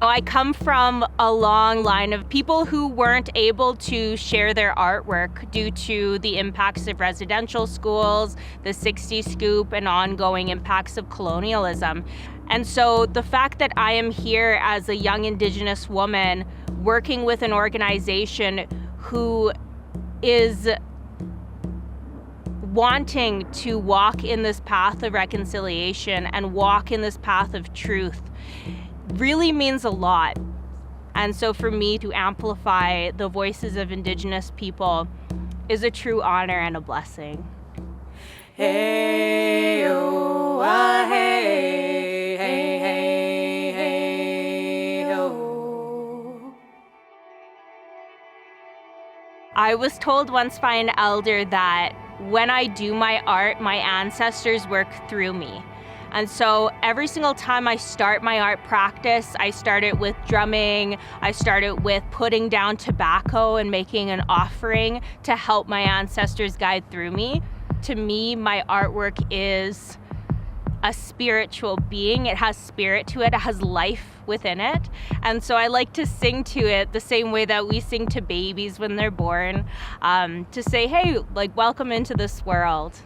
I come from a long line of people who weren't able to share their artwork due to the impacts of residential schools, the 60s scoop, and ongoing impacts of colonialism. And so the fact that I am here as a young Indigenous woman working with an organization who is wanting to walk in this path of reconciliation and walk in this path of truth really means a lot. And so for me to amplify the voices of Indigenous people is a true honor and a blessing. Hey, oh, ah, hey, hey, hey, hey, oh. I was told once by an elder that when I do my art, my ancestors work through me. And so every single time I start my art practice, I start it with drumming, I start it with putting down tobacco and making an offering to help my ancestors guide through me. To me, my artwork is a spiritual being. It has spirit to it, it has life within it. And so I like to sing to it the same way that we sing to babies when they're born, to say, hey, like, welcome into this world.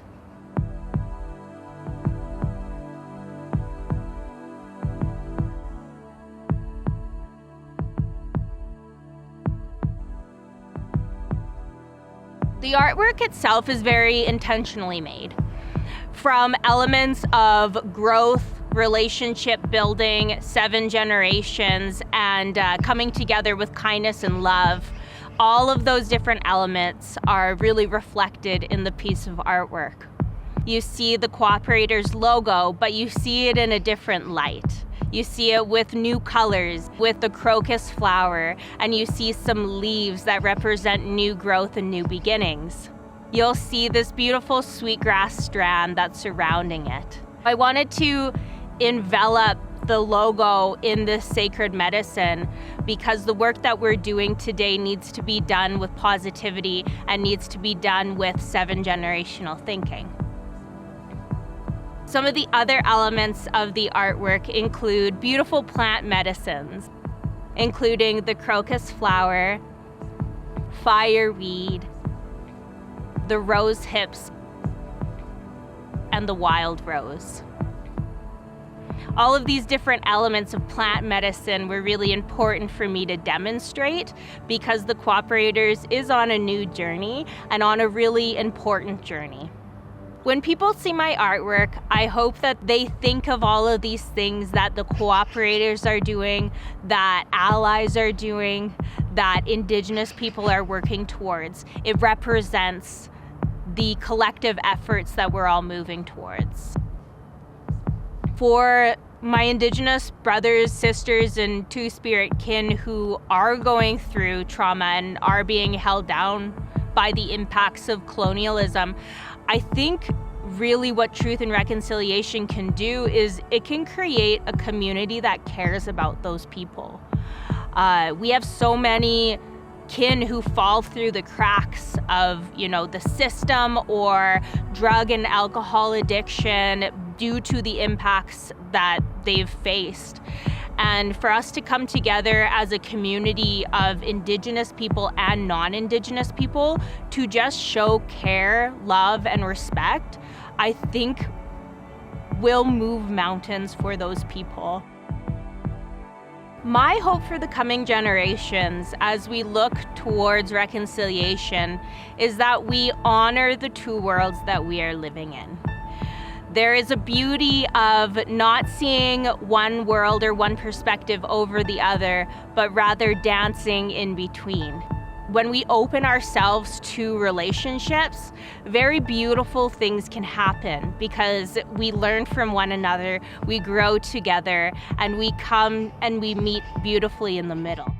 The artwork itself is very intentionally made. From elements of growth, relationship building, 7 generations, and coming together with kindness and love, all of those different elements are really reflected in the piece of artwork. You see the Cooperators logo, but you see it in a different light. You see it with new colors, with the crocus flower, and you see some leaves that represent new growth and new beginnings. You'll see this beautiful sweetgrass strand that's surrounding it. I wanted to envelop the logo in this sacred medicine because the work that we're doing today needs to be done with positivity and needs to be done with 7 generational thinking. Some of the other elements of the artwork include beautiful plant medicines, including the crocus flower, fireweed, the rose hips, and the wild rose. All of these different elements of plant medicine were really important for me to demonstrate because the Cooperators is on a new journey and on a really important journey. When people see my artwork, I hope that they think of all of these things that the Cooperators are doing, that allies are doing, that Indigenous people are working towards. It represents the collective efforts that we're all moving towards. For my Indigenous brothers, sisters, and Two-Spirit kin who are going through trauma and are being held down by the impacts of colonialism, I think really what Truth and Reconciliation can do is it can create a community that cares about those people. We have so many kin who fall through the cracks of, the system or drug and alcohol addiction due to the impacts that they've faced. And for us to come together as a community of Indigenous people and non-Indigenous people to just show care, love, and respect, I think will move mountains for those people. My hope for the coming generations as we look towards reconciliation is that we honor the 2 worlds that we are living in. There is a beauty of not seeing one world or one perspective over the other, but rather dancing in between. When we open ourselves to relationships, very beautiful things can happen because we learn from one another, we grow together, and we come and we meet beautifully in the middle.